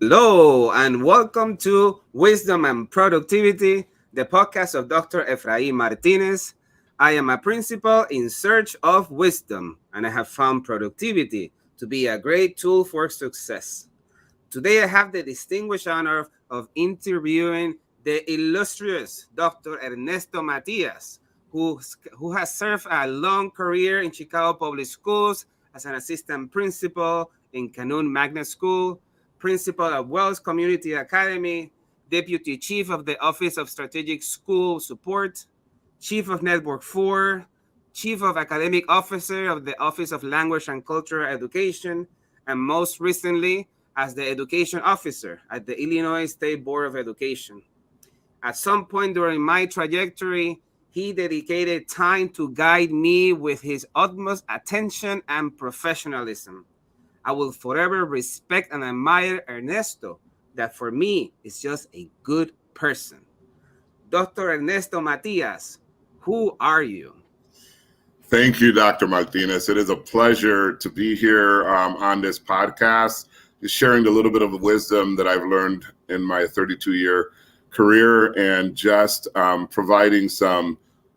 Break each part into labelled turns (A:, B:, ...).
A: Hello, and welcome to Wisdom and Productivity, the podcast of Dr. Efraín Martinez. I am a principal in search of wisdom, and I have found productivity to be a great tool for success. Today, I have the distinguished honor of interviewing the illustrious Dr. Ernesto Matías, who has served a long career in Chicago Public Schools as an assistant principal in Kanoon Magnet School, principal of Wells Community Academy, deputy chief of the Office of Strategic School Support, chief of Network 4, chief of academic officer of the Office of Language and Cultural Education, and most recently, as the education officer at the Illinois State Board of Education. At some point during my trajectory, he dedicated time to guide me with his utmost attention and professionalism. I will forever respect and admire Ernesto, that for me is just a good person. Dr. Ernesto Matias, who are you?
B: Thank you, Dr. Martinez. It is a pleasure to be here on this podcast, just sharing a little bit of wisdom that I've learned in my 32-year career and just providing some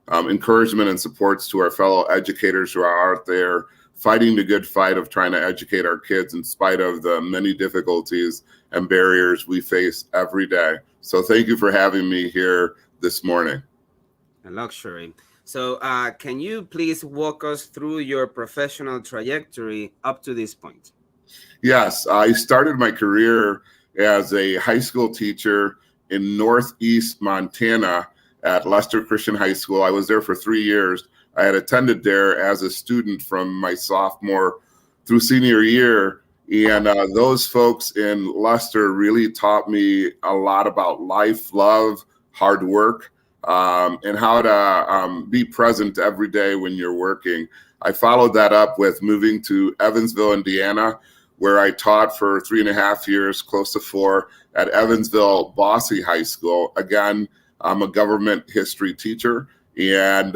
B: encouragement and supports to our fellow educators who are out there fighting the good fight of trying to educate our kids in spite of the many difficulties and barriers we face every day. So thank you for having me here this morning.
A: A luxury. So can you please walk us through your professional trajectory up to this point?
B: Yes, I started my career as a high school teacher in Northeast Montana at Lester Christian High School. I was there for 3 years. I had attended there as a student from my sophomore through senior year. And those folks in Lester really taught me a lot about life, love, hard work, and how to be present every day when you're working. I followed that up with moving to Evansville, Indiana, where I taught for 3.5 years, close to 4, at Evansville Bosse High School. Again, I'm a government history teacher and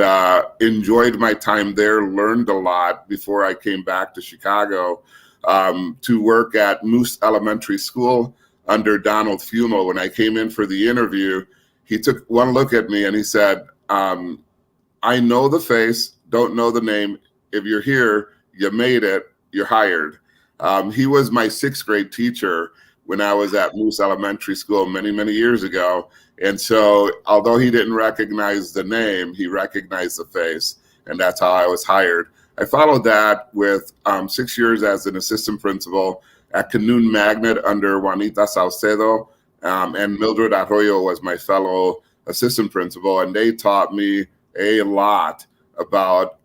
B: enjoyed my time there, learned a lot before I came back to Chicago to work at Moose Elementary School under Donald Fumo. When I came in for the interview, he took one look at me and he said, I know the face, don't know the name. If you're here, you made it, you're hired. He was my 6th grade teacher when I was at Moose Elementary School many, many years ago. And so although he didn't recognize the name, he recognized the face. And that's how I was hired. I followed that with 6 years as an assistant principal at Kanoon Magnet under Juanita Saucedo. And Mildred Arroyo was my fellow assistant principal. And they taught me a lot about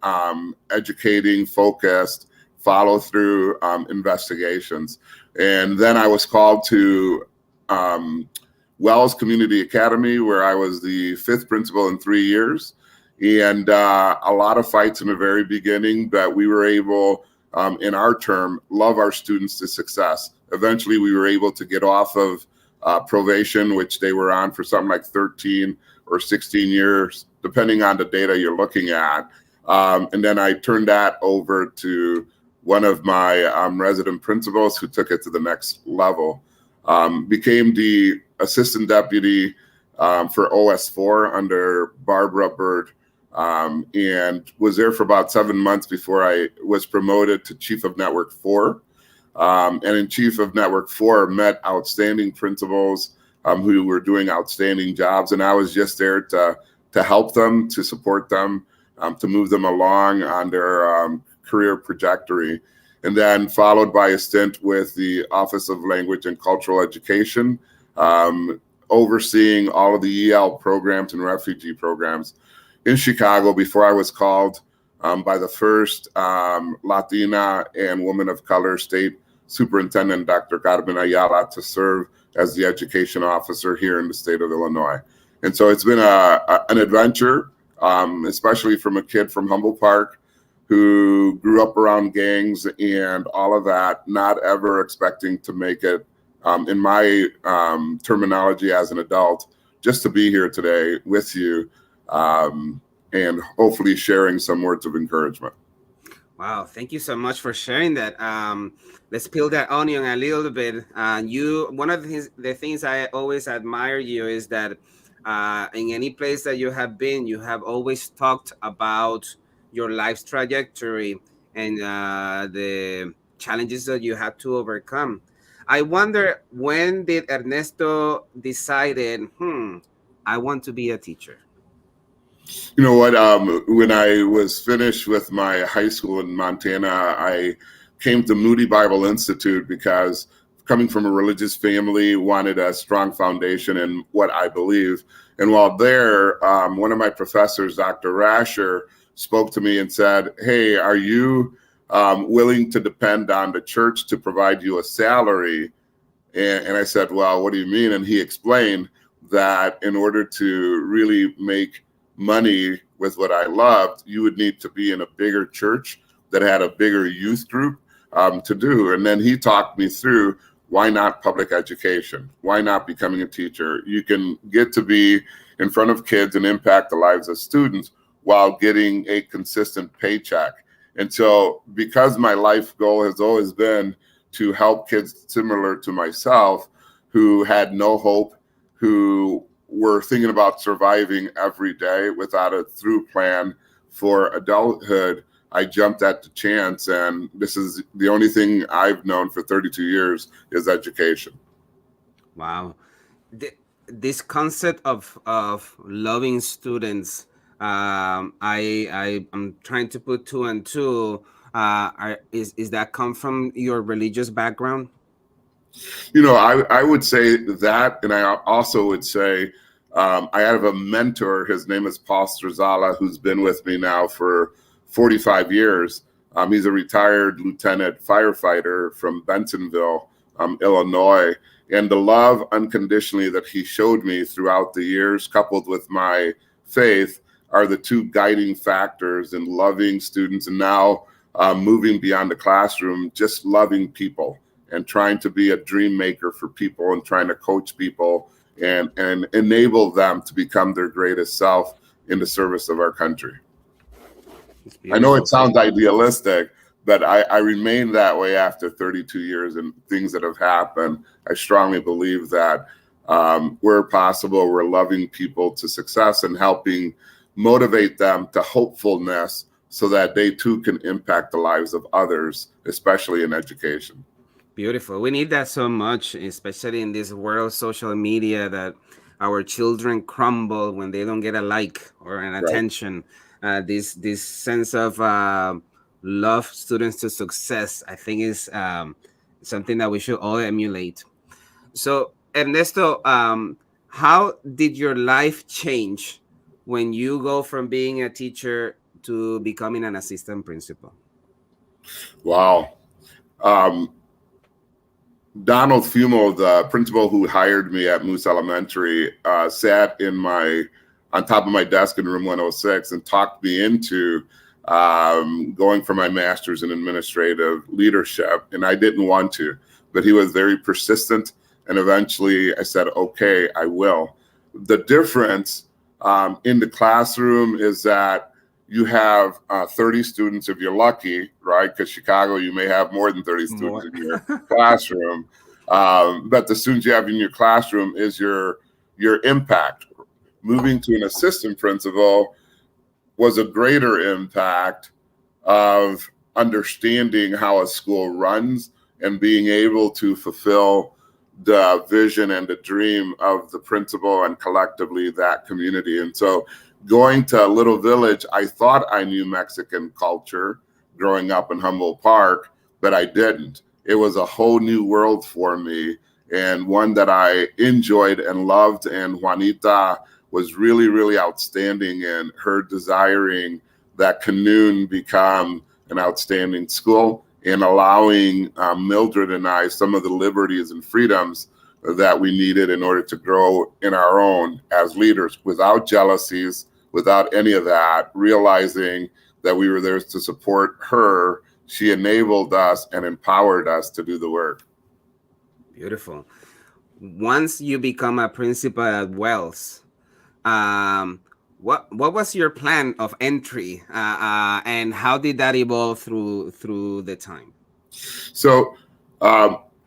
B: educating, focused, follow through investigations. And then I was called to Wells Community Academy, where I was the 5th principal in 3 years. And a lot of fights in the very beginning, but we were able, in our term, love our students to success. Eventually, we were able to get off of probation, which they were on for something like 13 or 16 years, depending on the data you're looking at. And then I turned that over to one of my resident principals who took it to the next level, became the assistant deputy for OS4 under Barbara Bird, and was there for about 7 months before I was promoted to chief of Network 4. And in chief of Network 4, met outstanding principals who were doing outstanding jobs. And I was just there to help them, to support them, to move them along on their career trajectory. And then followed by a stint with the Office of Language and Cultural Education, overseeing all of the EL programs and refugee programs in Chicago before I was called by the first Latina and woman of color state superintendent, Dr. Carmen Ayala, to serve as the education officer here in the state of Illinois. And so it's been an adventure, especially from a kid from Humboldt Park who grew up around gangs and all of that, not ever expecting to make it, in my terminology as an adult, just to be here today with you and hopefully sharing some words of encouragement.
A: Wow, thank you so much for sharing that. Let's peel that onion a little bit. One of the things I always admire you is that in any place that you have been, you have always talked about your life's trajectory and the challenges that you had to overcome. I wonder, when did Ernesto decided, I want to be a teacher?
B: You know what? When I was finished with my high school in Montana, I came to Moody Bible Institute because coming from a religious family, wanted a strong foundation in what I believe. And while there, one of my professors, Dr. Rasher, spoke to me and said, "Hey, are you willing to depend on the church to provide you a salary?" And I said, "Well, what do you mean?" And he explained that in order to really make money with what I loved, you would need to be in a bigger church that had a bigger youth group to do. And then he talked me through, why not public education? Why not becoming a teacher? You can get to be in front of kids and impact the lives of students while getting a consistent paycheck. And so, because my life goal has always been to help kids similar to myself who had no hope, who were thinking about surviving every day without a through plan for adulthood, I jumped at the chance. And this is the only thing I've known for 32 years is education.
A: Wow. This concept of loving students, I'm trying to put two and two. Is that come from your religious background?
B: You know, I would say that, and I also would say I have a mentor. His name is Paul Strazala, who's been with me now for 45 years. He's a retired lieutenant firefighter from Bentonville, Illinois. And the love unconditionally that he showed me throughout the years, coupled with my faith, are the two guiding factors in loving students and now moving beyond the classroom, just loving people and trying to be a dream maker for people and trying to coach people and enable them to become their greatest self in the service of our country.
A: It's
B: I know it
A: beautiful.
B: sounds idealistic, but I remain that way after 32 years and things that have happened. I strongly believe that where possible, we're loving people to success and helping motivate them to hopefulness so that they too can impact the lives of others, especially in education.
A: Beautiful. We need that so much, especially in this world of social media, that our children crumble when they don't get a like or an
B: Right.
A: attention. This sense of love students to success, I think, is something that we should all emulate. So, Ernesto, how did your life change when you go from being a teacher to becoming an assistant principal?
B: Wow. Um, Donald Fumo, the principal who hired me at Moose Elementary, sat in my on top of my desk in room 106 and talked me into going for my master's in administrative leadership. And I didn't want to, but he was very persistent. And eventually I said, okay, I will. The difference in the classroom is that you have 30 students if you're lucky, right? Because Chicago, you may have more than 30 students
A: More.
B: in your classroom. But the students you have in your classroom is your impact. Moving to an assistant principal was a greater impact of understanding how a school runs and being able to fulfill the vision and the dream of the principal and collectively that community. And so going to a little village, I thought I knew Mexican culture growing up in Humboldt Park, but I didn't. It was a whole new world for me and one that I enjoyed and loved. And Juanita was really, really outstanding in her desiring that Kanoon become an outstanding school and allowing Mildred and I some of the liberties and freedoms that we needed in order to grow in our own as leaders without jealousies, without any of that, realizing that we were there to support her. She enabled us and empowered us to do the work.
A: Beautiful. Once you become a principal at Wells, um, what was your plan of entry, and how did that evolve through the time?
B: So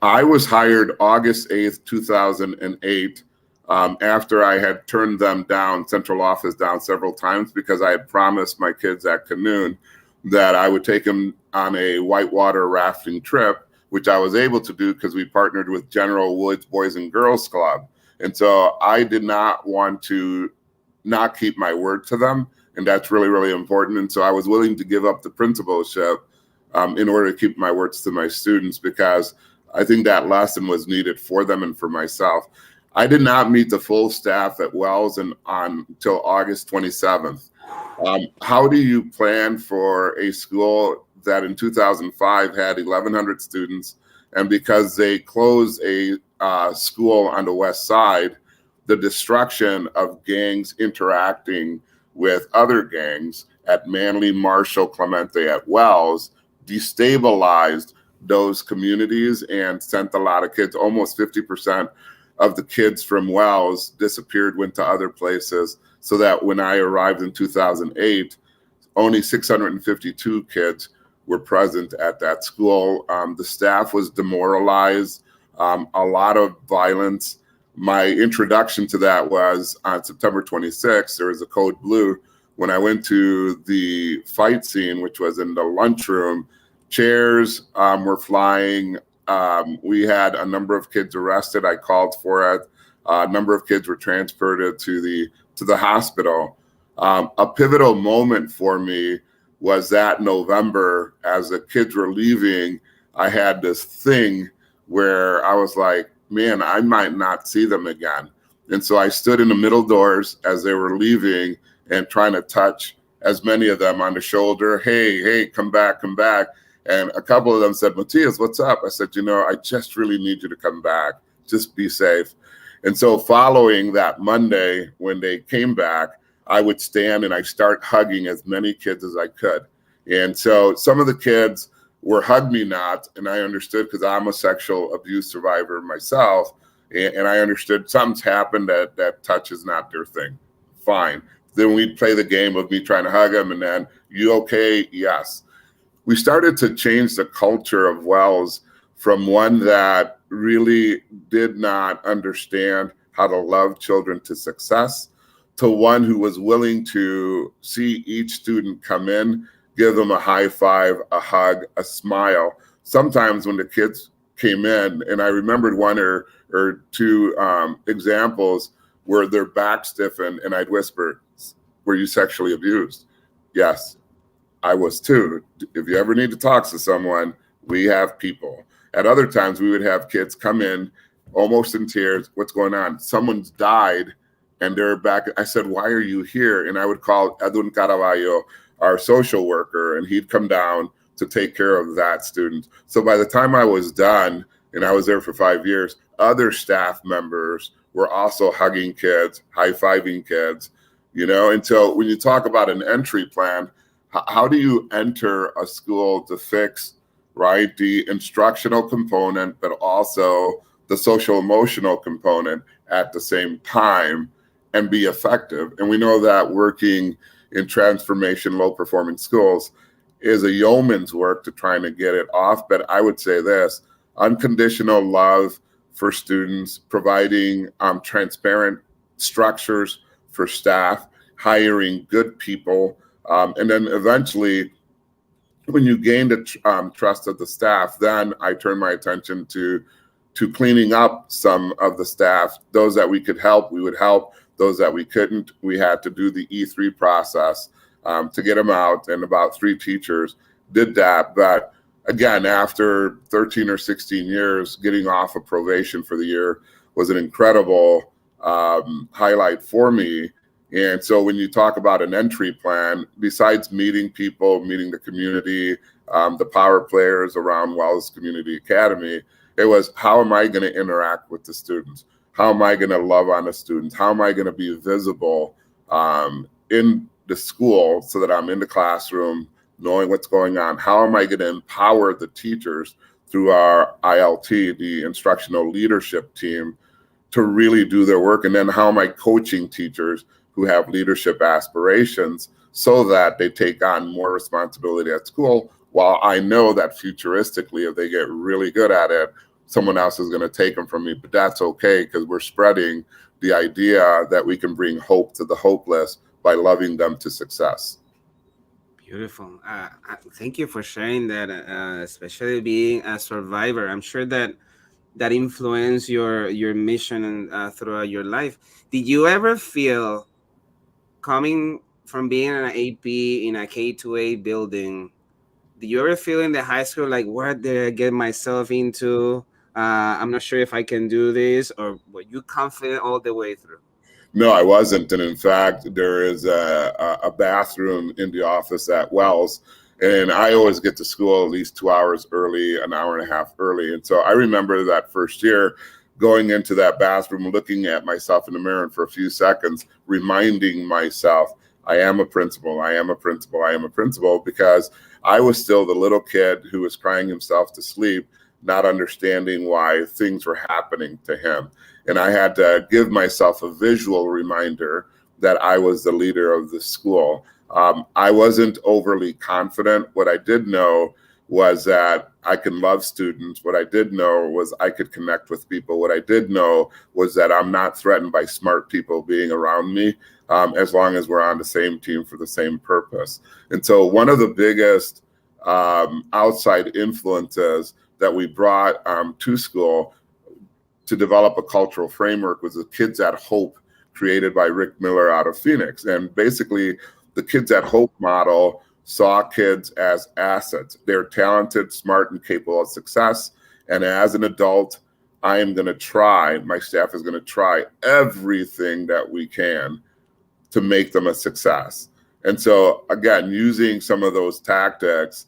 B: I was hired August 8th, 2008, after I had turned them down, central office down several times, because I had promised my kids at Kanoon that I would take them on a whitewater rafting trip, which I was able to do because we partnered with General Woods Boys and Girls Club. And so I did not want to not keep my word to them. And that's really, really important. And so I was willing to give up the principalship in order to keep my words to my students, because I think that lesson was needed for them and for myself. I did not meet the full staff at Wells until August 27th. How do you plan for a school that in 2005 had 1,100 students, and because they closed a school on the west side, the destruction of gangs interacting with other gangs at Manly, Marshall, Clemente, at Wells destabilized those communities and sent a lot of kids. Almost 50% of the kids from Wells disappeared, went to other places, so that when I arrived in 2008, only 652 kids were present at that school. The staff was demoralized, a lot of violence. My introduction to that was on September 26th. There was a code blue. When I went to the fight scene, which was in the lunchroom, chairs were flying. We had a number of kids arrested. I called for it. A number of kids were transported to the hospital. A pivotal moment for me was that November, as the kids were leaving, I had this thing where I was like, man, I might not see them again. And so I stood in the middle doors as they were leaving and trying to touch as many of them on the shoulder. Hey, come back, come back. And a couple of them said, Matías, what's up? I said, I just really need you to come back. Just be safe. And so following that Monday, when they came back, I would stand and I start hugging as many kids as I could. And so some of the kids were hug me not, and I understood, because I'm a sexual abuse survivor myself, and I understood something's happened, that touch is not their thing. Fine. Then we'd play the game of me trying to hug them, and then, you okay? Yes. We started to change the culture of Wells from one that really did not understand how to love children to success, to one who was willing to see each student come in, give them a high five, a hug, a smile. Sometimes when the kids came in, and I remembered one or two examples where their back stiffened, and I'd whisper, were you sexually abused? Yes, I was too. If you ever need to talk to someone, we have people. At other times, we would have kids come in almost in tears. What's going on? Someone's died and they're back. I said, why are you here? And I would call Adun Caraballo, our social worker, and he'd come down to take care of that student. So by the time I was done, and I was there for 5 years, other staff members were also hugging kids, high-fiving kids, And so when you talk about an entry plan, how do you enter a school to fix, right, the instructional component, but also the social emotional component at the same time and be effective? And we know that working in transformation, low performing schools is a yeoman's work to trying to get it off. But I would say this: unconditional love for students, providing transparent structures for staff, hiring good people, and then eventually, when you gain the trust of the staff, then I turn my attention to cleaning up some of the staff. Those that we could help, we would help. Those that we couldn't, we had to do the E3 process to get them out, and about 3 teachers did that. But again, after 13 or 16 years, getting off of probation for the year was an incredible highlight for me. And so when you talk about an entry plan, besides meeting people, meeting the community, the power players around Wells Community Academy, it was, how am I going to interact with the students? How am I going to love on the students? How am I going to be visible in the school so that I'm in the classroom, knowing what's going on? How am I going to empower the teachers through our ILT, the instructional leadership team, to really do their work? And then how am I coaching teachers who who have leadership aspirations so that they take on more responsibility at school, while I know that futuristically, if they get really good at it, someone else is going to take them from me. But that's okay, because we're spreading the idea that we can bring hope to the hopeless by loving them to success.
A: Beautiful. Thank you for sharing that, especially being a survivor. I'm sure that that influenced your mission and throughout your life. Did you ever feel coming from being an AP in a K-8 building? Did you ever feel in the high school like, what did I get myself into? I'm not sure if I can do this, or were you confident all the way through?
B: No, I wasn't. And in fact, there is a bathroom in the office at Wells. And I always get to school at least 2 hours early, an hour and a half early. And so I remember that first year going into that bathroom, looking at myself in the mirror, and for a few seconds, reminding myself, I am a principal, I am a principal, I am a principal, because I was still the little kid who was crying himself to sleep, not understanding why things were happening to him. And I had to give myself a visual reminder that I was the leader of the school. I wasn't overly confident. What I did know was that I can love students. What I did know was I could connect with people. What I did know was that I'm not threatened by smart people being around me, as long as we're on the same team for the same purpose. And so one of the biggest outside influences that we brought to school to develop a cultural framework was the Kids at Hope, created by Rick Miller out of Phoenix. And basically, the Kids at Hope model saw kids as assets. They're talented, smart, and capable of success. And as an adult, I am going to try, my staff is going to try everything that we can to make them a success. And so, again, using some of those tactics,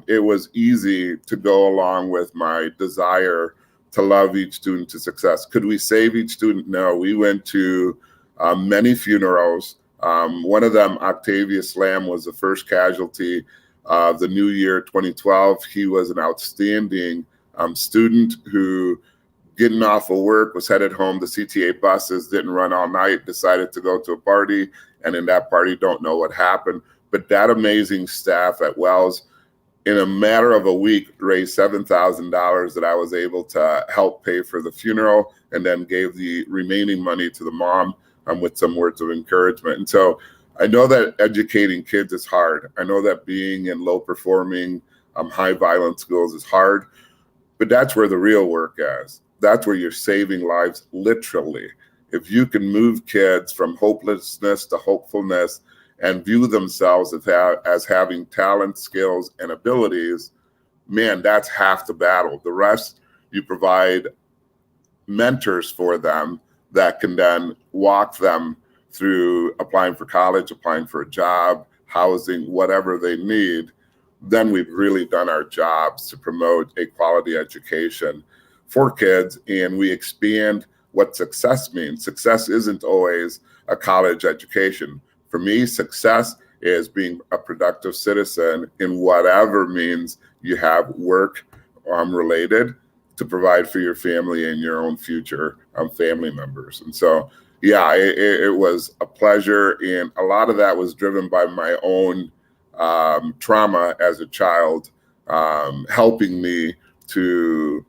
B: it was easy to go along with my desire to love each student to success. Could we save each student? No. We went to many funerals. One of them, Octavius Lamb, was the first casualty of the new year 2012. He was an outstanding student who, getting off of work, was headed home. The CTA buses didn't run all night, decided to go to a party, and in that party, don't know what happened. But that amazing staff at Wells, in a matter of a week, raised $7,000 that I was able to help pay for the funeral, and then gave the remaining money to the mom with some words of encouragement. And so I know that educating kids is hard. I know that being in low-performing, high-violence schools is hard, but that's where the real work is. That's where you're saving lives, literally. If you can move kids from hopelessness to hopefulness and view themselves as having talent, skills, and abilities, man, that's half the battle. The rest, you provide mentors for them that can then walk them through applying for college, applying for a job, housing, whatever they need. Then we've really done our jobs to promote a quality education for kids, and we expand what success means. Success isn't always a college education. For me, success is being a productive citizen in whatever means you have work related to provide for your family and your own future family members. And so, yeah, it was a pleasure. And a lot of that was driven by my own trauma as a child, helping me to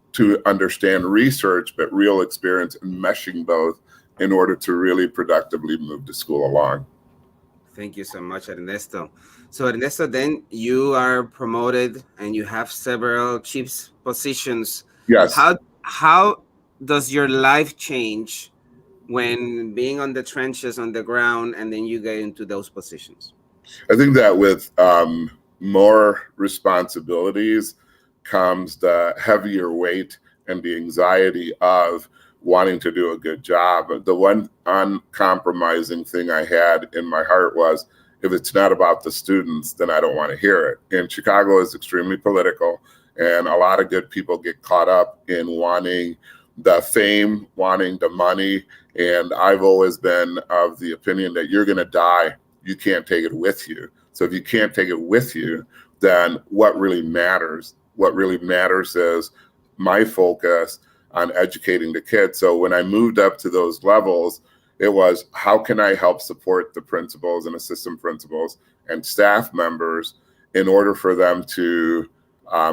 B: understand research, but real experience, and meshing both in order to really productively move the school along.
A: Thank you so much, Ernesto. So, Ernesto, then you are promoted and you have several chief positions.
B: Yes.
A: How does your life change when being on the trenches, on the ground, and then you get into those positions?
B: I think that with more responsibilities comes the heavier weight and the anxiety of wanting to do a good job. The one uncompromising thing I had in my heart was, if it's not about the students, then I don't want to hear it. And Chicago is extremely political, and a lot of good people get caught up in wanting the fame, wanting the money. And I've always been of the opinion that you're going to die. You can't take it with you. So if you can't take it with you, then what really matters? What really matters is my focus on educating the kids. So when I moved up to those levels, It was, how can I help support the principals and assistant principals and staff members in order for them to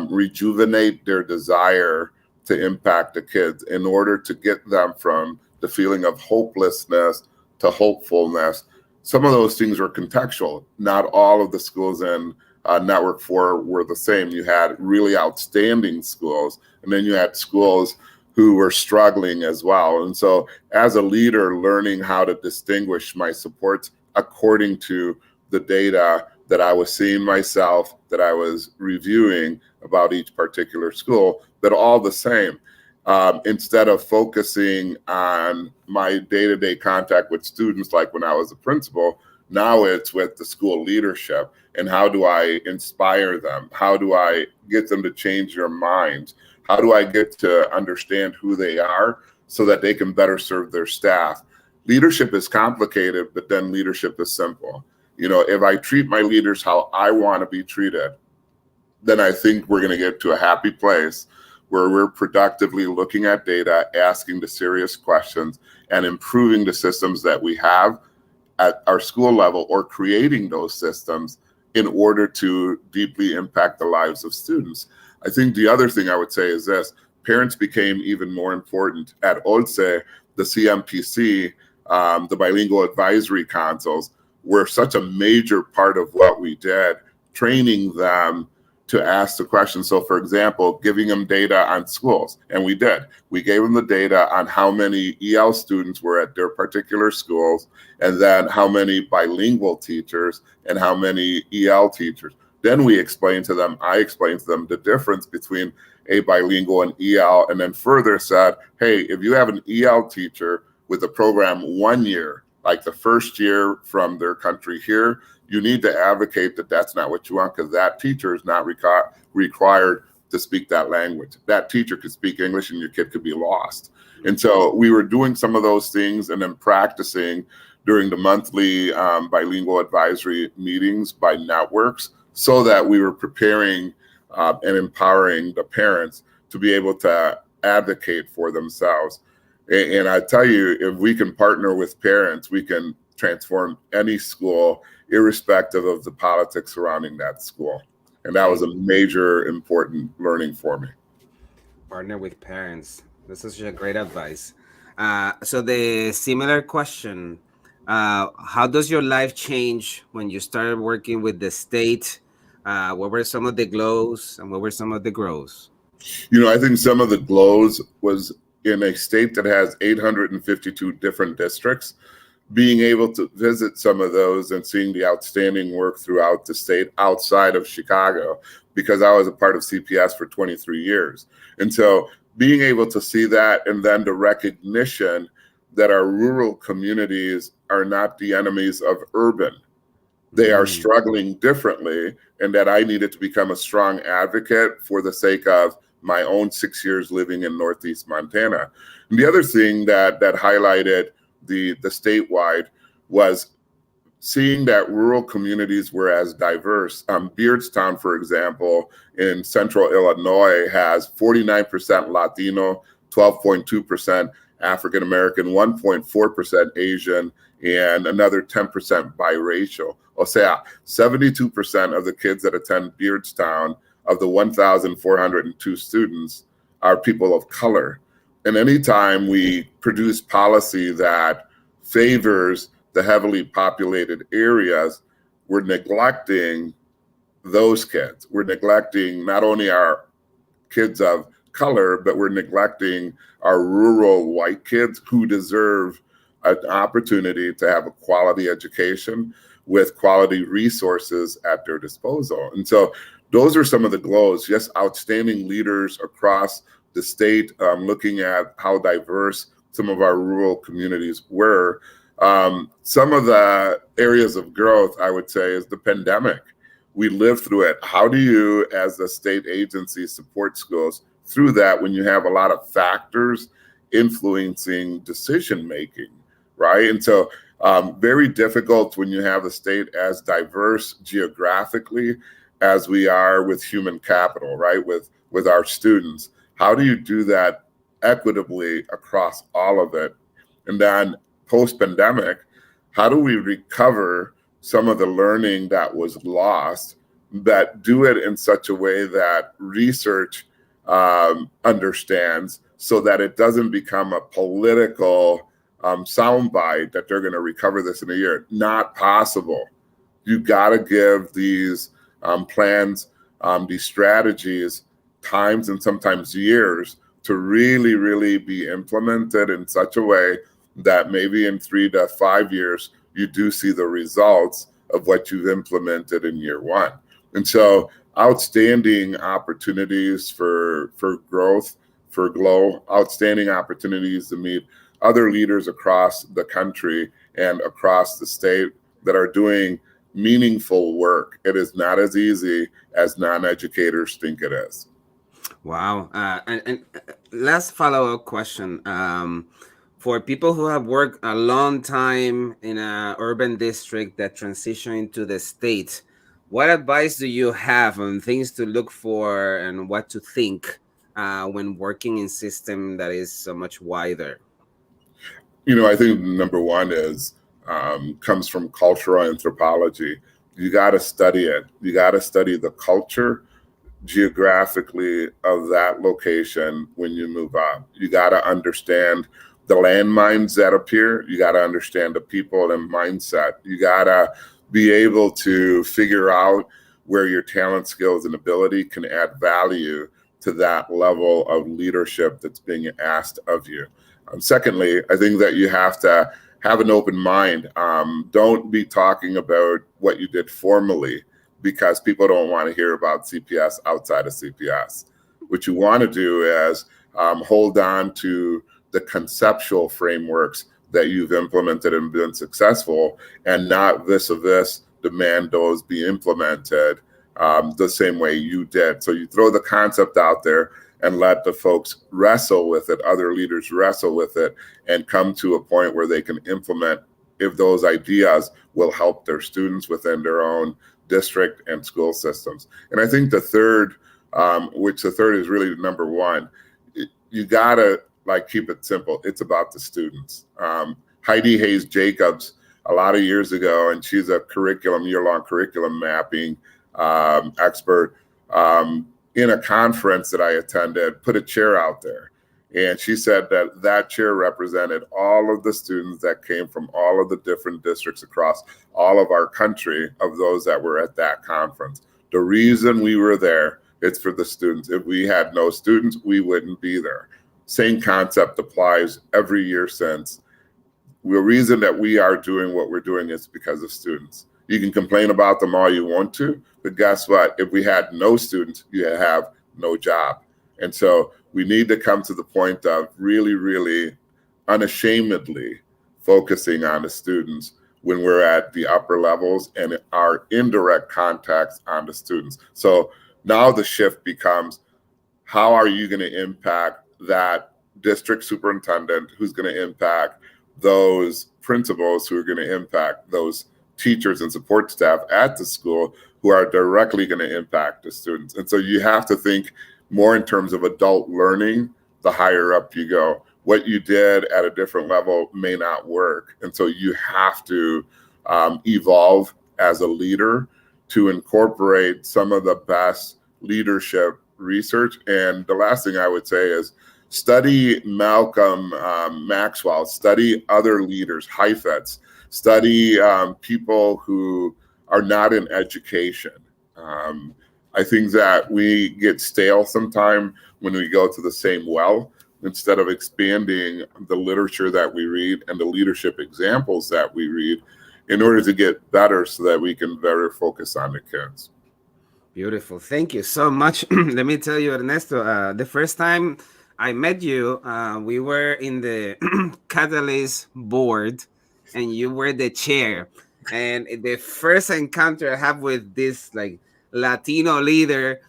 B: rejuvenate their desire to impact the kids, in order to get them from the feeling of hopelessness to hopefulness. Some of those things were contextual. Not all of the schools in Network 4 were the same. You had really outstanding schools, and then you had schools who were struggling as well. And so as a leader, learning how to distinguish my supports according to the data that I was seeing myself, that I was reviewing about each particular school, but all the same. Instead of focusing on my day-to-day contact with students, like when I was a principal, now it's with the school leadership. And how do I inspire them? How do I get them to change their minds? How do I get to understand who they are so that they can better serve their staff? Leadership is complicated, but then leadership is simple. You know, if I treat my leaders how I want to be treated, then I think we're going to get to a happy place where we're productively looking at data, asking the serious questions, and improving the systems that we have at our school level, or creating those systems in order to deeply impact the lives of students. I think the other thing I would say is this: parents became even more important. At OLCE, the CMPC, the bilingual advisory councils were such a major part of what we did, training them to ask the question. So for example, giving them data on schools, and we did. We gave them the data on how many EL students were at their particular schools, and then how many bilingual teachers and how many EL teachers. Then we explained to them, I explained to them the difference between a bilingual and EL, and then further said, hey, if you have an EL teacher with a program 1 year, like the first year from their country here, you need to advocate that that's not what you want, because that teacher is not required to speak that language. That teacher could speak English and your kid could be lost. And so we were doing some of those things and then practicing during the monthly bilingual advisory meetings by networks, so that we were preparing and empowering the parents to be able to advocate for themselves. And I tell you, if we can partner with parents, we can transform any school, irrespective of the politics surrounding that school. And that was a major important learning for me.
A: Partner with parents. This is such a great advice. So the similar question, how does your life change when you started working with the state? What were some of the glows and what were some of the grows?
B: You know, I think some of the glows was in a state that has 852 different districts, being able to visit some of those and seeing the outstanding work throughout the state outside of Chicago, because I was a part of CPS for 23 years. And so being able to see that, and then the recognition that our rural communities are not the enemies of urban. They are struggling differently, and that I needed to become a strong advocate for the sake of my own 6 years living in Northeast Montana. And the other thing that highlighted the statewide was seeing that rural communities were as diverse. Beardstown, for example, in central Illinois has 49% Latino, 12.2% African American, 1.4% Asian, and another 10% biracial. O sea, 72% of the kids that attend Beardstown, of the 1,402 students, are people of color. And anytime we produce policy that favors the heavily populated areas, we're neglecting those kids. We're neglecting not only our kids of color, but we're neglecting our rural white kids who deserve an opportunity to have a quality education with quality resources at their disposal. And so those are some of the glows, just outstanding leaders across the state, looking at how diverse some of our rural communities were. Some of the areas of growth, I would say, is the pandemic. We lived through it. How do you, as a state agency, support schools through that when you have a lot of factors influencing decision making, right? And so very difficult when you have a state as diverse geographically as we are with human capital, right? With our students. How do you do that equitably across all of it? And then post-pandemic, how do we recover some of the learning that was lost, but do it in such a way that research understands, so that it doesn't become a political soundbite that they're going to recover this in a year? Not possible. You got to give these plans, these strategies, times and sometimes years to really, really be implemented in such a way that maybe in 3 to 5 years, you do see the results of what you've implemented in year one. And so outstanding opportunities for growth, for GLOW, outstanding opportunities to meet other leaders across the country and across the state that are doing meaningful work. It is not as easy as non-educators think it is.
A: Wow. And last follow-up question. For people who have worked a long time in an urban district that transition into the state, what advice do you have on things to look for and what to think when working in system that is so much wider?
B: I think number one is comes from cultural anthropology. You got to study it. You got to study the culture geographically of that location when you move up. You got to understand the landmines that appear. You got to understand the people and mindset. You got to be able to figure out where your talent, skills, and ability can add value to that level of leadership that's being asked of you. Secondly, I think that you have to have an open mind. Don't be talking about what you did formally, because people don't want to hear about CPS outside of CPS. What you want to do is hold on to the conceptual frameworks that you've implemented and been successful, and not vis-a-vis demand those be implemented the same way you did. So you throw the concept out there and let the folks wrestle with it, other leaders wrestle with it, and come to a point where they can implement if those ideas will help their students within their own district and school systems. And I think the third, which the third is really number one, you gotta keep it simple. It's about the students. Heidi Hayes Jacobs, a lot of years ago, and she's a year-long curriculum mapping expert, in a conference that I attended, put a chair out there. And she said that that chair represented all of the students that came from all of the different districts across all of our country, of those that were at that conference. The reason we were there, it's for the students. If we had no students, we wouldn't be there. Same concept applies every year since. The reason that we are doing what we're doing is because of students. You can complain about them all you want to, but guess what? If we had no students, you have no job. And so we need to come to the point of really, really unashamedly focusing on the students when we're at the upper levels and our indirect contacts on the students. So now the shift becomes, how are you going to impact that district superintendent, who's going to impact those principals, who are going to impact those teachers and support staff at the school, who are directly going to impact the students. And so you have to think more in terms of adult learning the higher up you go. What you did at a different level may not work. And so you have to evolve as a leader to incorporate some of the best leadership research. And the last thing I would say is study Malcolm Maxwell, study other leaders, Heifetz, study people who are not in education. I think that we get stale sometime when we go to the same well, instead of expanding the literature that we read and the leadership examples that we read in order to get better, so that we can better focus on the kids.
A: Beautiful. Thank you so much. Let me tell you, Ernesto, the first time I met you, we were in the Catalyst board, and you were the chair. And the first encounter I have with this Latino leader,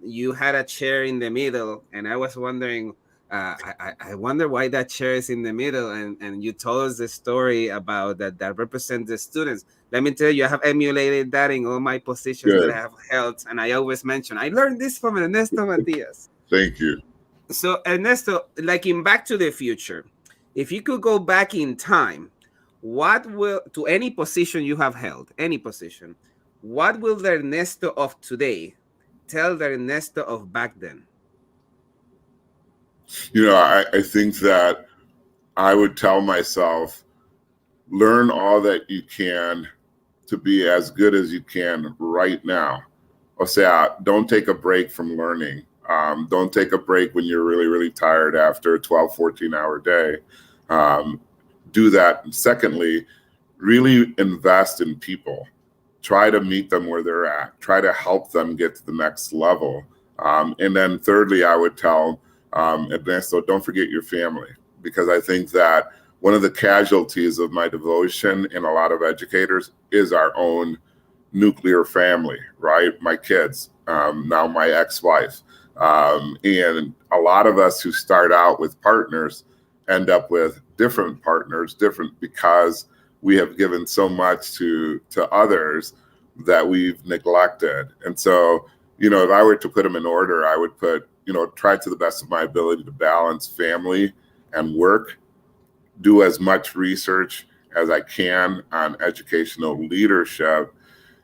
A: you had a chair in the middle, and I was wondering, I wonder why that chair is in the middle. And you told us the story about that represents the students. Let me tell you, I have emulated that in all my positions that I have held, and I always mention I learned this from Ernesto Matias.
B: Thank you.
A: So Ernesto, in Back to the Future, If you could go back in time, what will, to any position you have held, any position, what will the Ernesto of today tell the Ernesto of back then?
B: I think that I would tell myself, learn all that you can to be as good as you can right now. O sea, don't take a break from learning. Don't take a break when you're really, really tired after a 12, 14-hour day. Um, do that. And secondly, really invest in people. Try to meet them where they're at. Try to help them get to the next level. And then thirdly, I would tell Ernesto, don't forget your family, because I think that one of the casualties of my devotion in a lot of educators is our own nuclear family, right? My kids, now my ex-wife. And a lot of us who start out with partners end up with different partners, different because we have given so much to others that we've neglected. And so, if I were to put them in order, I would put, try to the best of my ability to balance family and work, do as much research as I can on educational leadership.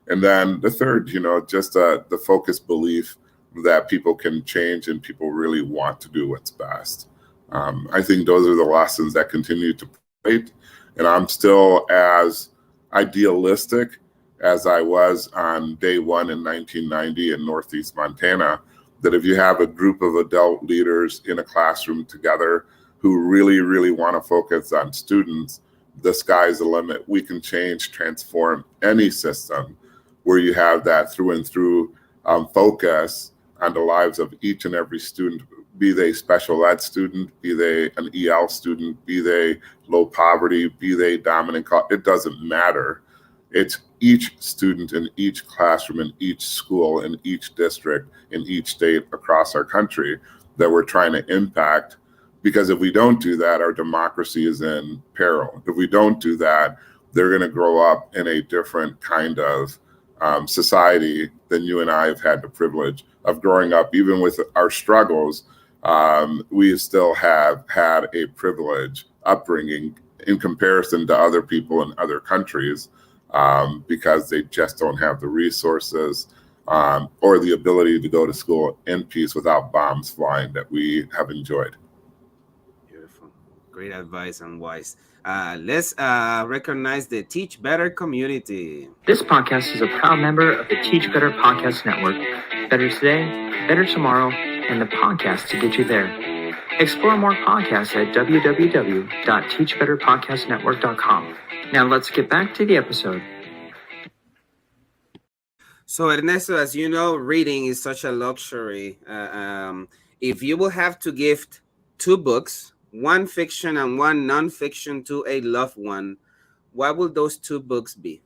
B: And then the third, just the focused belief that people can change and people really want to do what's best. I think those are the lessons that continue to plate. And I'm still as idealistic as I was on day one in 1990 in Northeast Montana, that if you have a group of adult leaders in a classroom together who really, really want to focus on students, the sky's the limit. We can change, transform any system where you have that through and through focus on the lives of each and every student, be they special ed student, be they an EL student, be they low poverty, be they dominant, it doesn't matter. It's each student in each classroom, in each school, in each district, in each state across our country that we're trying to impact. Because if we don't do that, our democracy is in peril. If we don't do that, they're going to grow up in a different kind of society than you and I have had the privilege of growing up. Even with our struggles, we still have had a privileged upbringing in comparison to other people in other countries, because they just don't have the resources or the ability to go to school in peace without bombs flying that we have enjoyed.
A: Beautiful. Great advice and wise. Let's recognize the Teach Better community.
C: This podcast is a proud member of the TeachBetter Podcast Network. Better today, better tomorrow, and the podcast to get you there. Explore more podcasts at www.teachbetterpodcastnetwork.com. Now let's get back to the episode.
A: So, Ernesto, as you know, reading is such a luxury. If you will have to gift two books, one fiction and one nonfiction, to a loved one, what will those two books be?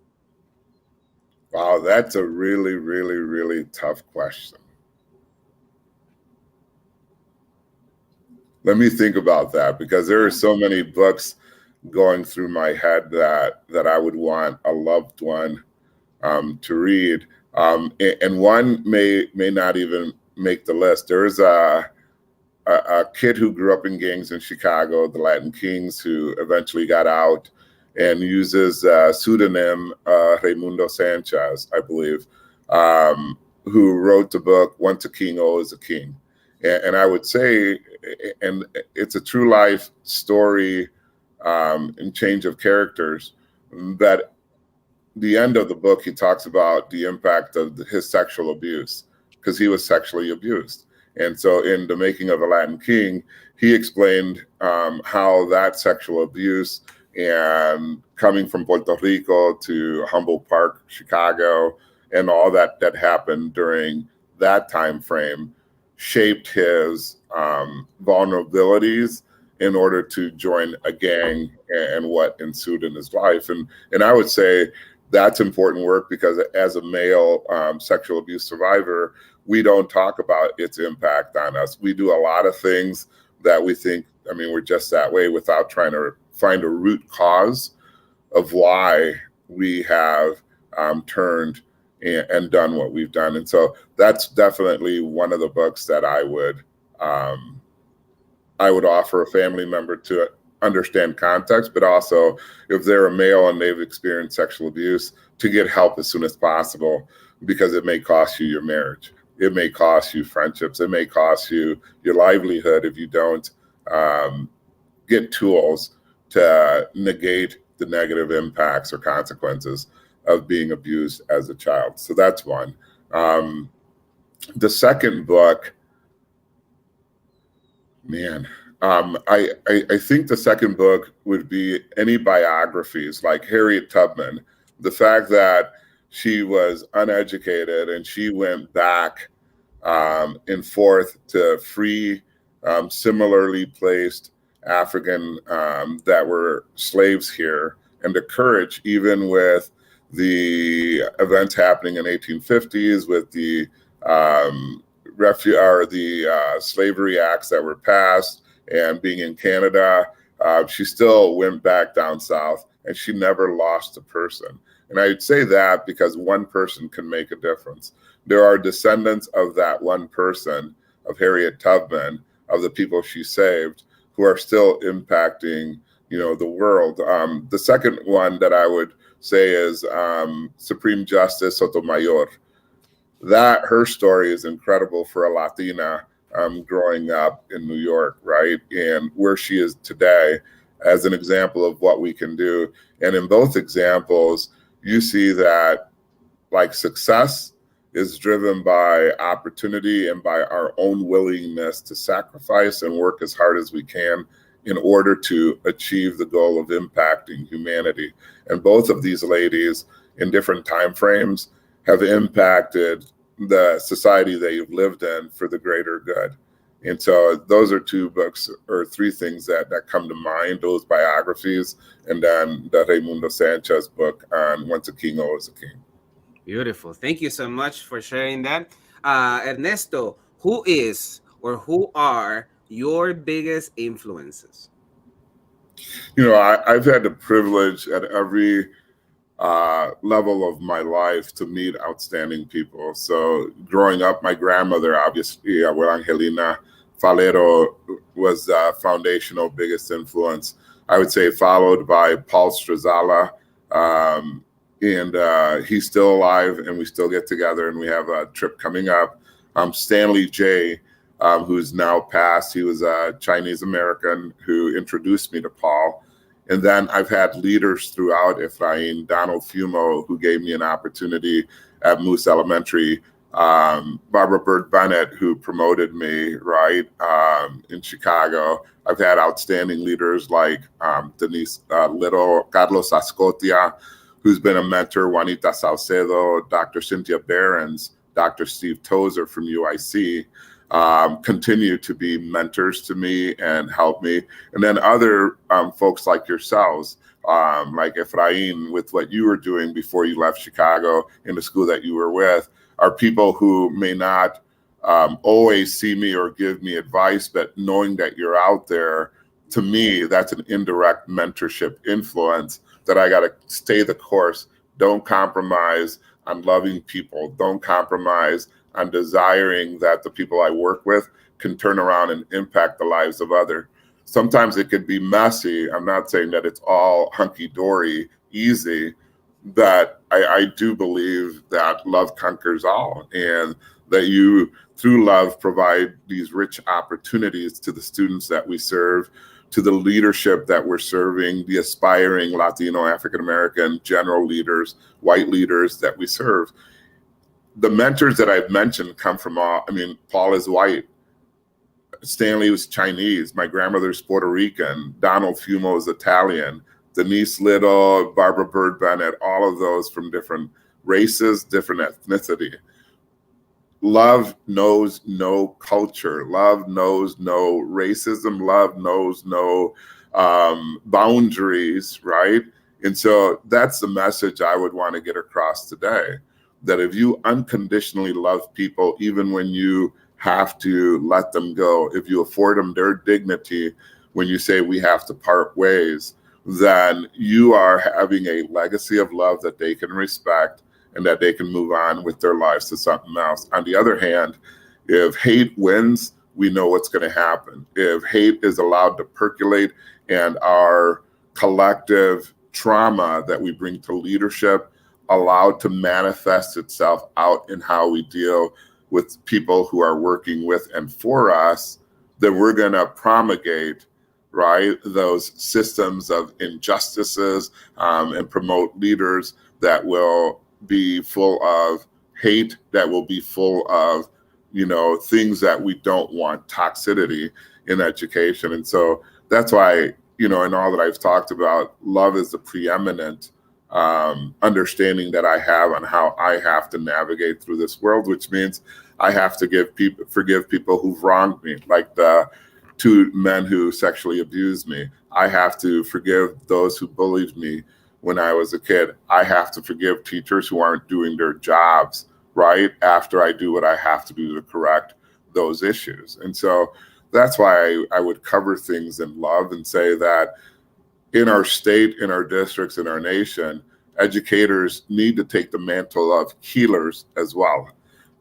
B: Wow, that's a really, really, really tough question. Let me think about that, because there are so many books going through my head that I would want a loved one to read. And one may not even make the list. There's a kid who grew up in gangs in Chicago, the Latin Kings, who eventually got out and uses pseudonym Raimundo Sanchez, I believe, who wrote the book Once a King, Always a King. And I would say, and it's a true life story and change of characters, that the end of the book, he talks about the impact of his sexual abuse, because he was sexually abused. And so in The Making of a Latin King, he explained how that sexual abuse, and coming from Puerto Rico to Humboldt Park, Chicago, and all that happened during that time frame, shaped his vulnerabilities in order to join a gang and what ensued in his life. And I would say that's important work, because as a male sexual abuse survivor, we don't talk about its impact on us. We do a lot of things that we think, we're just that way, without trying to find a root cause of why we have turned and done what we've done. And so that's definitely one of the books that I would offer a family member to understand context, but also if they're a male and they've experienced sexual abuse, to get help as soon as possible, because it may cost you your marriage. It may cost you friendships. It may cost you your livelihood if you don't get tools to negate the negative impacts or consequences of being abused as a child. So that's one. The second book, man, I think the second book would be any biographies like Harriet Tubman. The fact that she was uneducated and she went back and forth to free similarly placed African that were slaves here, and the courage, even with the events happening in 1850s, with the slavery acts that were passed, and being in Canada, she still went back down south, and she never lost a person. And I'd say that because one person can make a difference. There are descendants of that one person, of Harriet Tubman, of the people she saved, who are still impacting, the world. The second one that I would say is Supreme Justice Sotomayor. That her story is incredible for a Latina growing up in New York, right? And where she is today as an example of what we can do. And in both examples, you see that like success is driven by opportunity and by our own willingness to sacrifice and work as hard as we can in order to achieve the goal of impacting humanity. And both of these ladies in different time frames have impacted the society they've lived in for the greater good. And so those are two books or three things that come to mind, those biographies, and then the Raimundo Sanchez book on Once a King, Always a King.
A: Beautiful. Thank you so much for sharing that. Ernesto, who is or who are your biggest influences?
B: I've had the privilege at every level of my life to meet outstanding people. So growing up, my grandmother, obviously, Abuela Angelina Falero, was the foundational biggest influence, I would say, followed by Paul Strazala. And he's still alive, and we still get together, and we have a trip coming up. Stanley J., who's now passed, he was a Chinese American who introduced me to Paul. And then I've had leaders throughout Efrain, Donald Fumo, who gave me an opportunity at Moose Elementary, Barbara Bird Bennett, who promoted me, right, in Chicago. I've had outstanding leaders like Denise Little, Carlos Ascotia, who's been a mentor, Juanita Salcedo, Dr. Cynthia Behrens, Dr. Steve Tozer from UIC, continue to be mentors to me and help me. And then other folks like yourselves, like Efrain, with what you were doing before you left Chicago in the school that you were with, are people who may not always see me or give me advice, but knowing that you're out there, to me, that's an indirect mentorship influence that I got to stay the course. Don't compromise on loving people. Don't compromise on desiring that the people I work with can turn around and impact the lives of others. Sometimes it could be messy. I'm not saying that it's all hunky-dory, easy, but I do believe that love conquers all, and that you, through love, provide these rich opportunities to the students that we serve, to the leadership that we're serving, the aspiring Latino, African-American, general leaders, white leaders that we serve. The mentors that I've mentioned come from Paul is white. Stanley was Chinese. My grandmother's Puerto Rican. Donald Fumo is Italian. Denise Little, Barbara Bird Bennett, all of those from different races, different ethnicity. Love knows no culture. Love knows no racism. Love knows no boundaries, right? And so that's the message I would want to get across today, that if you unconditionally love people, even when you have to let them go, if you afford them their dignity when you say we have to part ways, then you are having a legacy of love that they can respect and that they can move on with their lives to something else. On the other hand, if hate wins, we know what's going to happen. If hate is allowed to percolate and our collective trauma that we bring to leadership allowed to manifest itself out in how we deal with people who are working with and for us, then we're going to promulgate, right, those systems of injustices and promote leaders that will be full of hate, that will be full of, things that we don't want, toxicity in education. And so that's why, in all that I've talked about, love is the preeminent understanding that I have on how I have to navigate through this world, which means I have to forgive people who've wronged me, like the 2 men who sexually abused me. I have to forgive those who bullied me when I was a kid. I have to forgive teachers who aren't doing their jobs right after I do what I have to do to correct those issues. And so that's why I would cover things in love and say that in our state, in our districts, in our nation, educators need to take the mantle of healers as well.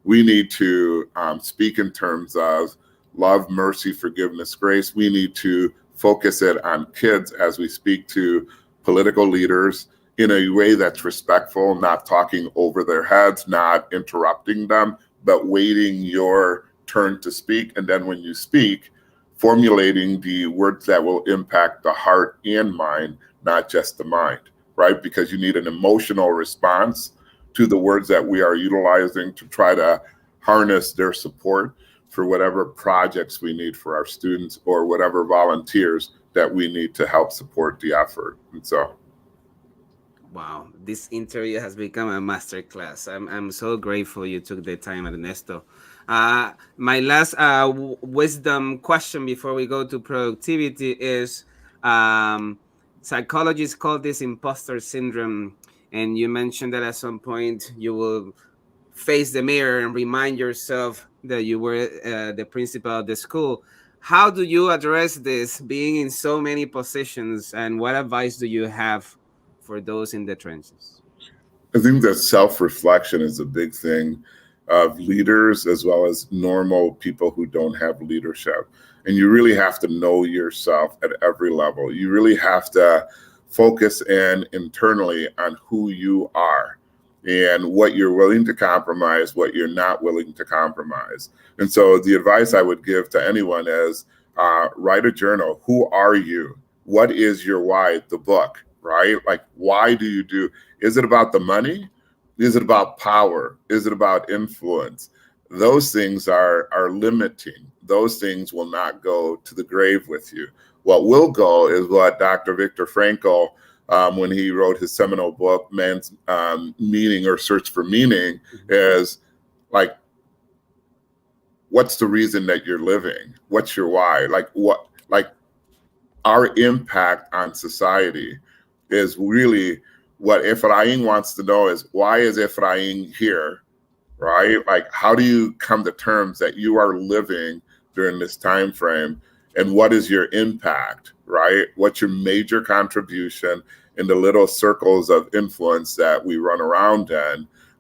B: We need to speak in terms of love, mercy, forgiveness, grace. We need to focus it on kids as we speak to political leaders in a way that's respectful, not talking over their heads, not interrupting them, but waiting your turn to speak. And then when you speak, formulating the words that will impact the heart and mind, not just the mind, right? Because you need an emotional response to the words that we are utilizing to try to harness their support for whatever projects we need for our students or whatever volunteers that we need to help support the effort. And so,
A: wow, this interview has become a masterclass. I'm so grateful you took the time, Ernesto. My last wisdom question before we go to productivity is psychologists call this imposter syndrome. And you mentioned that at some point you will face the mirror and remind yourself that you were the principal of the school. How do you address this being in so many positions, and what advice do you have for those in the trenches?
B: I think that self-reflection is a big thing of leaders as well as normal people who don't have leadership. And you really have to know yourself at every level. You really have to focus in internally on who you are and what you're willing to compromise, what you're not willing to compromise. And so the advice I would give to anyone is write a journal. Who are you? What is your why? The book, right? Like, why do you do? Is it about the money? Is it about power? Is it about influence? Those things are limiting. Those things will not go to the grave with you. What will go is what Dr. Viktor Frankl, when he wrote his seminal book, Man's Meaning or Search for Meaning, is like, what's the reason that you're living? What's your why? Like our impact on society is really what Ephraim wants to know is, why is Ephraim here, right? Like, how do you come to terms that you are living during this time frame, and what is your impact, right? What's your major contribution in the little circles of influence that we run around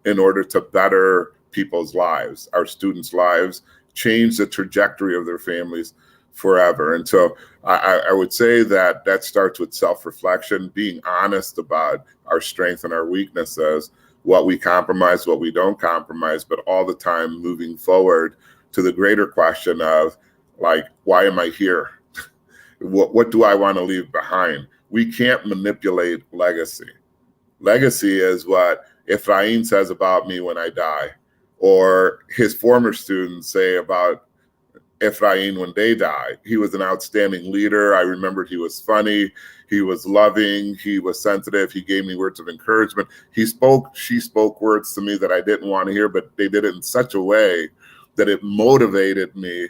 B: in order to better people's lives, our students' lives, change the trajectory of their families forever. And so I would say that starts with self-reflection, being honest about our strengths and our weaknesses, what we compromise, what we don't compromise, but all the time moving forward to the greater question of, like, why am I here? What do I want to leave behind? We can't manipulate legacy. Legacy is what Ephraim says about me when I die, or his former students say about Ephraim when they die. He was an outstanding leader. I remembered he was funny, he was loving, he was sensitive, he gave me words of encouragement. She spoke words to me that I didn't want to hear, but they did it in such a way that it motivated me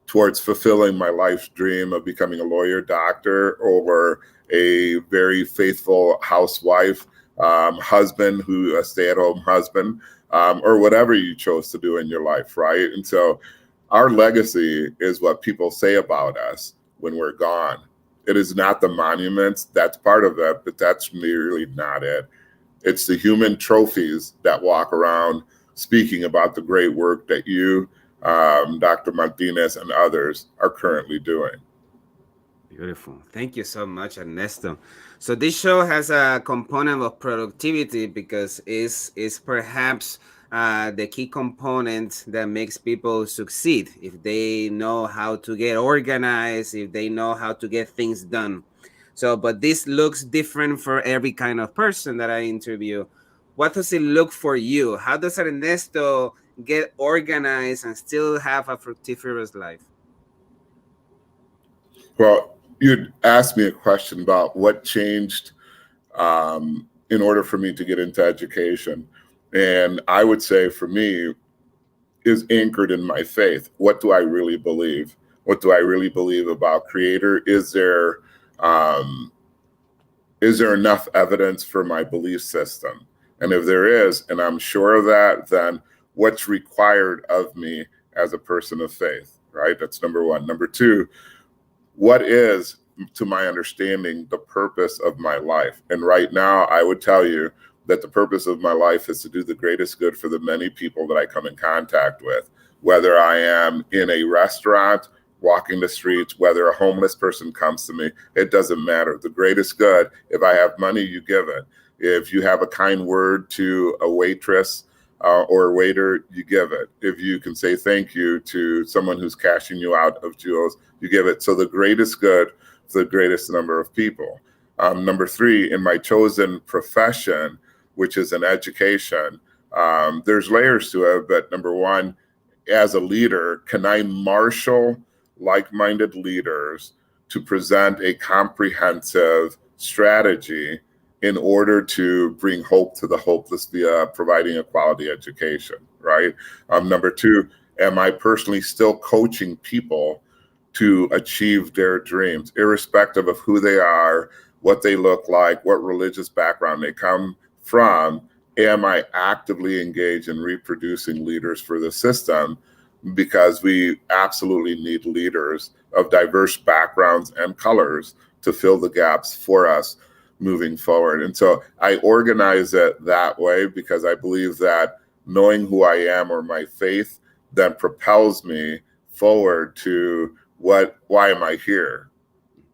B: towards fulfilling my life's dream of becoming a lawyer, doctor, or a very faithful housewife, husband, a stay-at-home husband, or whatever you chose to do in your life, right? And so our legacy is what people say about us when we're gone. It is not the monuments. That's part of it, but that's really not it. It's the human trophies that walk around speaking about the great work that you Dr. Martinez and others are currently doing.
A: Beautiful. Thank you so much, Ernesto. So this show has a component of productivity because is perhaps the key component that makes people succeed. If they know how to get organized, if they know how to get things done. So, but this looks different for every kind of person that I interview. What does it look for you? How does Ernesto get organized and still have a fructiferous life?
B: Well, you'd asked me a question about what changed in order for me to get into education. And I would say for me is anchored in my faith. What do I really believe? What do I really believe about Creator? Is there enough evidence for my belief system? And if there is, and I'm sure of that, then what's required of me as a person of faith, right? That's number one. Number two, what is, to my understanding, the purpose of my life? And right now, I would tell you that the purpose of my life is to do the greatest good for the many people that I come in contact with, whether I am in a restaurant, walking the streets, whether a homeless person comes to me, it doesn't matter. The greatest good, if I have money, you give it. If you have a kind word to a waitress or a waiter, you give it. If you can say thank you to someone who's cashing you out of jewels, you give it. So the greatest good for the greatest number of people. Number three, in my chosen profession, which is in education, there's layers to it. But number one, as a leader, can I marshal like-minded leaders to present a comprehensive strategy in order to bring hope to the hopeless via providing a quality education, right? Number two, am I personally still coaching people to achieve their dreams, irrespective of who they are, what they look like, what religious background they come from? Am I actively engaged in reproducing leaders for the system? Because we absolutely need leaders of diverse backgrounds and colors to fill the gaps for us moving forward. And so I organize it that way because I believe that knowing who I am or my faith then propels me forward to why am I here?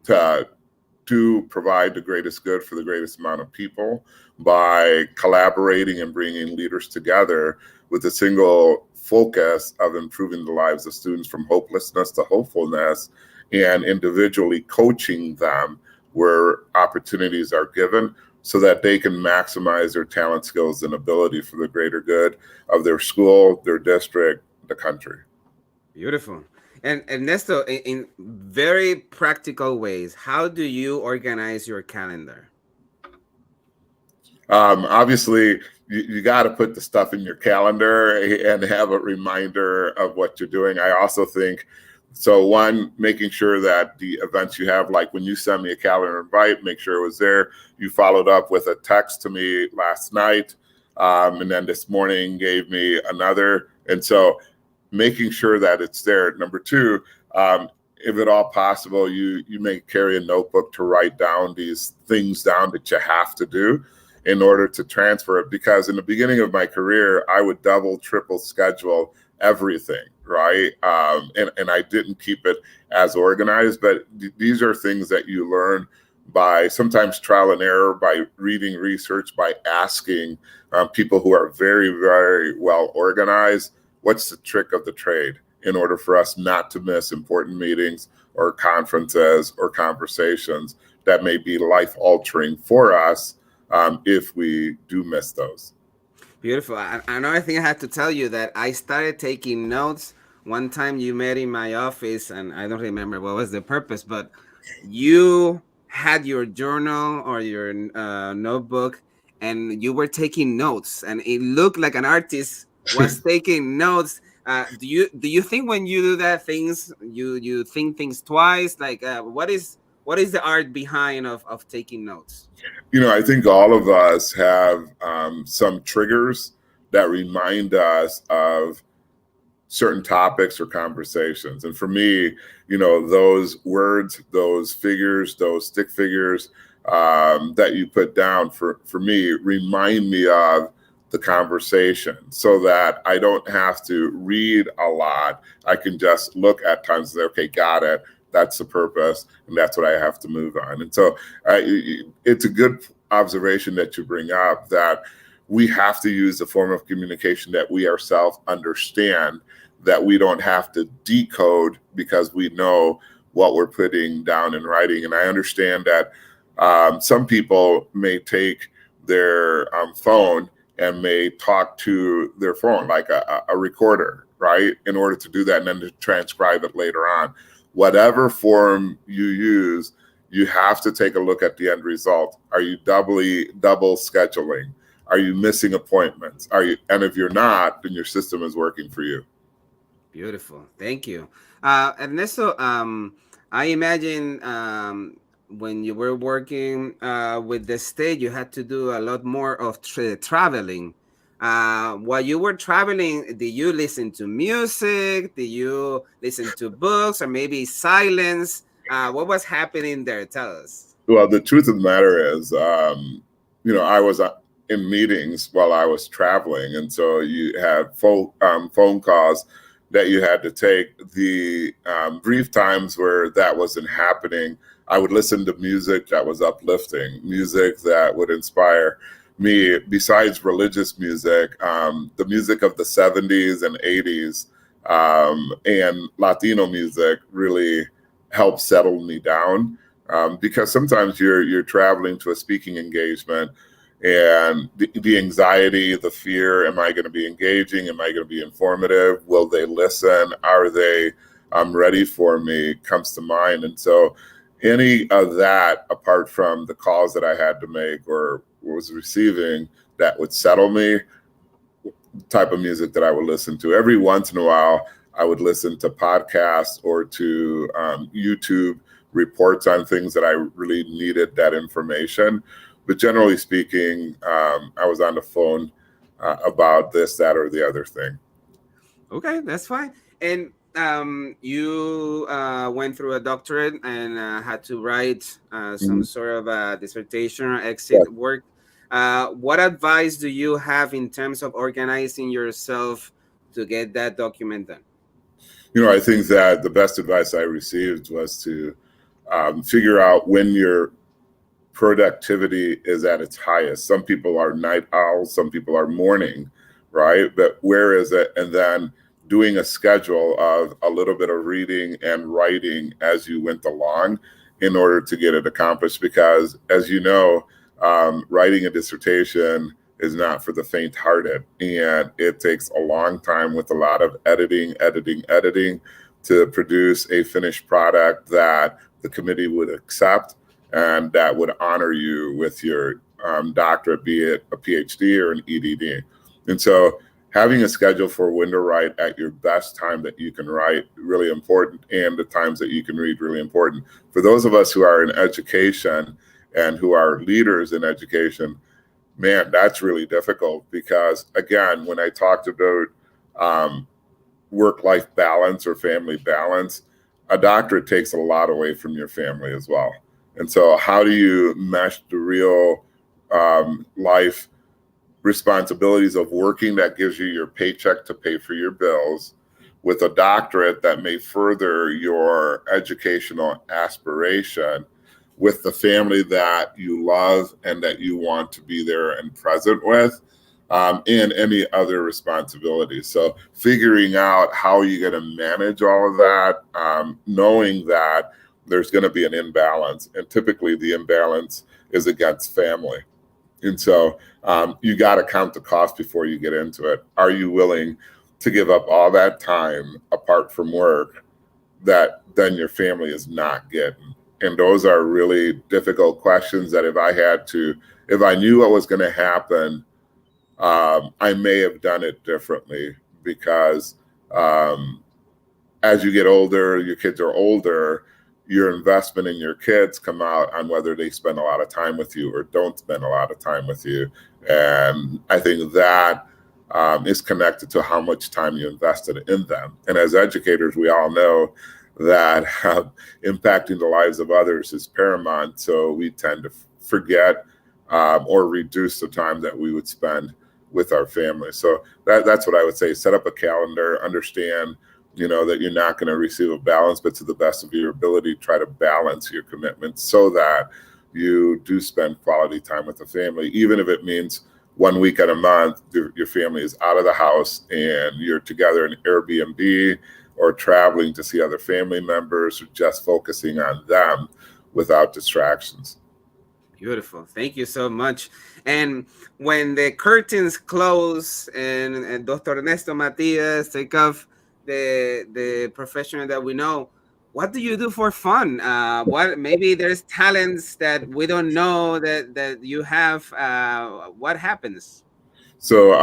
B: To provide the greatest good for the greatest amount of people by collaborating and bringing leaders together with a single focus of improving the lives of students from hopelessness to hopefulness, and individually coaching them where opportunities are given so that they can maximize their talent, skills, and ability for the greater good of their school, their district, the country.
A: Beautiful. And Ernesto, in very practical ways, how do you organize your calendar?
B: Obviously, you got to put the stuff in your calendar and have a reminder of what you're doing. I also think, so one, making sure that the events you have, like when you send me a calendar invite, make sure it was there. You followed up with a text to me last night, and then this morning gave me another. And so making sure that it's there. Number two, if at all possible, you may carry a notebook to write down these things down that you have to do in order to transfer it. Because in the beginning of my career, I would double, triple schedule everything, right? And I didn't keep it as organized, but these are things that you learn by sometimes trial and error, by reading research, by asking people who are very, very well organized, what's the trick of the trade in order for us not to miss important meetings or conferences or conversations that may be life-altering for us if we do miss those.
A: Beautiful. Another thing I had to tell you that I started taking notes. One time you met in my office, and I don't remember what was the purpose, but you had your journal or your notebook, and you were taking notes, and it looked like an artist was taking notes. Do you think when you do that things you think things twice? Like what is the art behind of taking notes?
B: I think all of us have some triggers that remind us of certain topics or conversations. And for me, those words, those figures, those stick figures that you put down for me remind me of the conversation so that I don't have to read a lot. I can just look at times and say, okay, got it. That's the purpose, and that's what I have to move on. And so it's a good observation that you bring up, that we have to use the form of communication that we ourselves understand, that we don't have to decode because we know what we're putting down in writing. And I understand that some people may take their phone and may talk to their phone like a recorder, right? In order to do that and then to transcribe it later on. Whatever form you use, you have to take a look at the end result. Are you double scheduling? Are you missing appointments? And if you're not, then your system is working for you.
A: Beautiful. Thank you. Ernesto, I imagine when you were working with the state, you had to do a lot more of traveling. While you were traveling, did you listen to music? Did you listen to books, or maybe silence? What was happening there? Tell us.
B: Well, the truth of the matter is, I was in meetings while I was traveling. And so you had phone calls that you had to take. The brief times where that wasn't happening, I would listen to music that was uplifting, music that would inspire me. Besides religious music, the music of the 70s and 80s and Latino music really helped settle me down, because sometimes you're traveling to a speaking engagement, and the anxiety, the fear, am I going to be engaging? Am I going to be informative? Will they listen? Are they ready for me? Comes to mind. And so any of that, apart from the calls that I had to make or was receiving, that would settle me, type of music that I would listen to. Every once in a while, I would listen to podcasts or to YouTube reports on things that I really needed that information. But generally speaking, I was on the phone about this, that, or the other thing.
A: Okay, that's fine. And you went through a doctorate and had to write some sort of a dissertation or exit work. What advice do you have in terms of organizing yourself to get that document done?
B: I think that the best advice I received was to figure out when your productivity is at its highest. Some people are night owls, some people are morning, right? But where is it? And then doing a schedule of a little bit of reading and writing as you went along in order to get it accomplished. Because as you know, writing a dissertation is not for the faint-hearted, and it takes a long time with a lot of editing to produce a finished product that the committee would accept and that would honor you with your doctorate, be it a PhD or an EDD. And so having a schedule for when to write at your best time that you can write, really important, and the times that you can read, really important. For those of us who are in education and who are leaders in education, man, that's really difficult, because again, when I talked about work-life balance or family balance, a doctorate takes a lot away from your family as well. And so how do you mesh the real life responsibilities of working that gives you your paycheck to pay for your bills with a doctorate that may further your educational aspiration with the family that you love and that you want to be there and present with, and any other responsibilities. So figuring out how you're going to manage all of that, knowing that there's going to be an imbalance, and typically the imbalance is against family. And so you got to count the cost before you get into it. Are you willing to give up all that time apart from work that then your family is not getting? And those are really difficult questions that if I knew what was going to happen, I may have done it differently, because as you get older, your kids are older, your investment in your kids come out on whether they spend a lot of time with you or don't spend a lot of time with you. And I think that is connected to how much time you invested in them. And as educators, we all know that impacting the lives of others is paramount. So we tend to forget or reduce the time that we would spend with our family. So that's what I would say. Set up a calendar, understand, that you're not going to receive a balance, but to the best of your ability, try to balance your commitments so that you do spend quality time with the family, even if it means 1 week at a month, your family is out of the house and you're together in Airbnb or traveling to see other family members, or just focusing on them without distractions.
A: Beautiful. Thank you so much. And when the curtains close and Dr. Ernesto Matias take off the professional that we know, what do you do for fun? What maybe there's talents that we don't know that you have. What happens?
B: So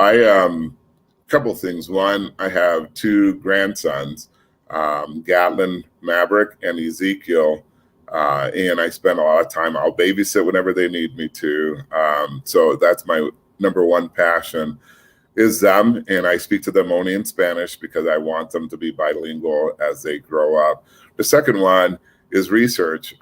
B: couple things. One, I have 2 grandsons, Gatlin Maverick and Ezekiel. And I spend a lot of time. I'll babysit whenever they need me to. So that's my number one passion is them. And I speak to them only in Spanish because I want them to be bilingual as they grow up. The second one is research.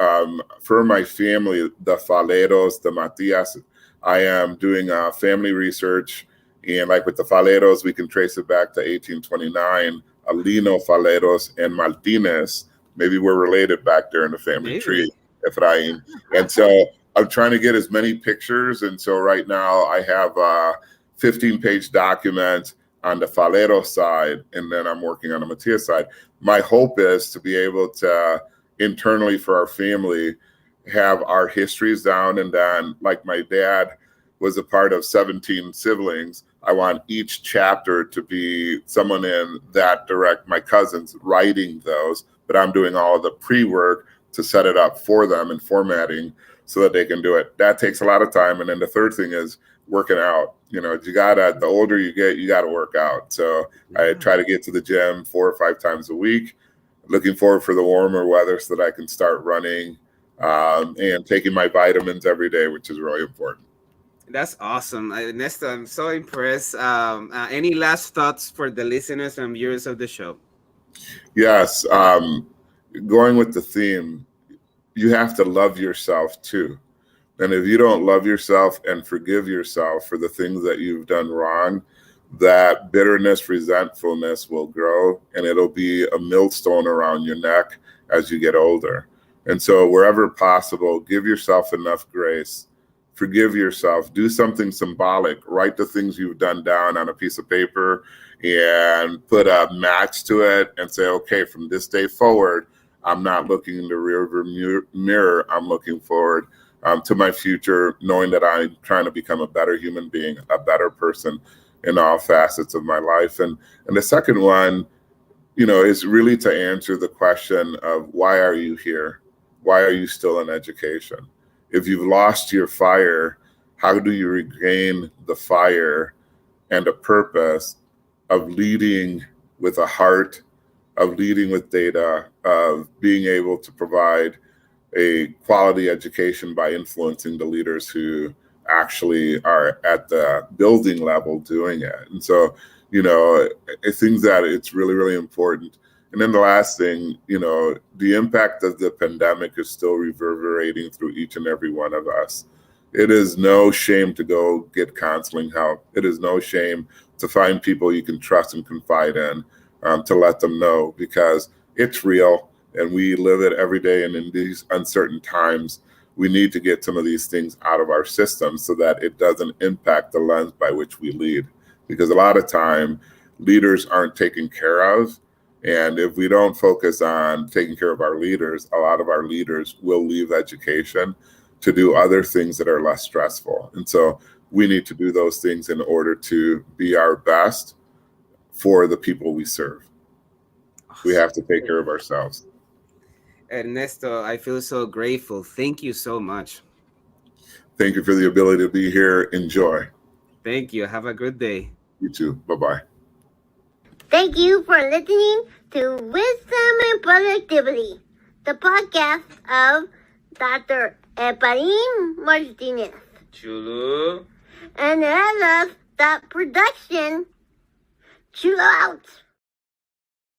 B: For my family, the Faleros, the Matias, I am doing family research. And like with the Faleros, we can trace it back to 1829, Alino Faleros and Martinez. Maybe we're related back there in the family tree, Efrain. And so I'm trying to get as many pictures. And so right now I have a 15-page document on the Falero side, and then I'm working on the Matias side. My hope is to be able to internally for our family have our histories down, and then like my dad was a part of 17 siblings, I want each chapter to be someone in that direct, my cousins writing those, but I'm doing all of the pre-work to set it up for them and formatting so that they can do it. That takes a lot of time. And then the third thing is working out. The older you get, you got to work out. So I try to get to the gym 4 or 5 times a week, looking forward for the warmer weather so that I can start running and taking my vitamins every day, which is really important.
A: That's awesome. Ernesto, I'm so impressed. Any last thoughts for the listeners and viewers of the show?
B: Yes. Going with the theme, you have to love yourself too. And if you don't love yourself and forgive yourself for the things that you've done wrong, that bitterness, resentfulness will grow, and it'll be a millstone around your neck as you get older. And so wherever possible, give yourself enough grace. Forgive yourself. Do something symbolic. Write the things you've done down on a piece of paper and put a match to it and say, okay, from this day forward, I'm not looking in the rearview mirror. I'm looking forward to my future, knowing that I'm trying to become a better human being, a better person in all facets of my life. And the second one, is really to answer the question of why are you here? Why are you still in education? If you've lost your fire, how do you regain the fire and a purpose of leading with a heart, of leading with data, of being able to provide a quality education by influencing the leaders who actually are at the building level doing it? And so, I think that it's really, really important. And then the last thing, the impact of the pandemic is still reverberating through each and every one of us. It is no shame to go get counseling help. It is no shame to find people you can trust and confide in, to let them know, because it's real and we live it every day. And in these uncertain times, we need to get some of these things out of our system so that it doesn't impact the lens by which we lead. Because a lot of time, leaders aren't taken care of. And if we don't focus on taking care of our leaders, a lot of our leaders will leave education to do other things that are less stressful. And so we need to do those things in order to be our best for the people we serve. We have to take care of ourselves.
A: Ernesto, I feel so grateful. Thank you so much.
B: Thank you for the ability to be here. Enjoy.
A: Thank you. Have a good day.
B: You too. Bye-bye.
D: Thank you for listening to Wisdom and Productivity, the podcast of Dr. Efrain Martinez.
A: Chulo.
D: And I love that production. Chulo out.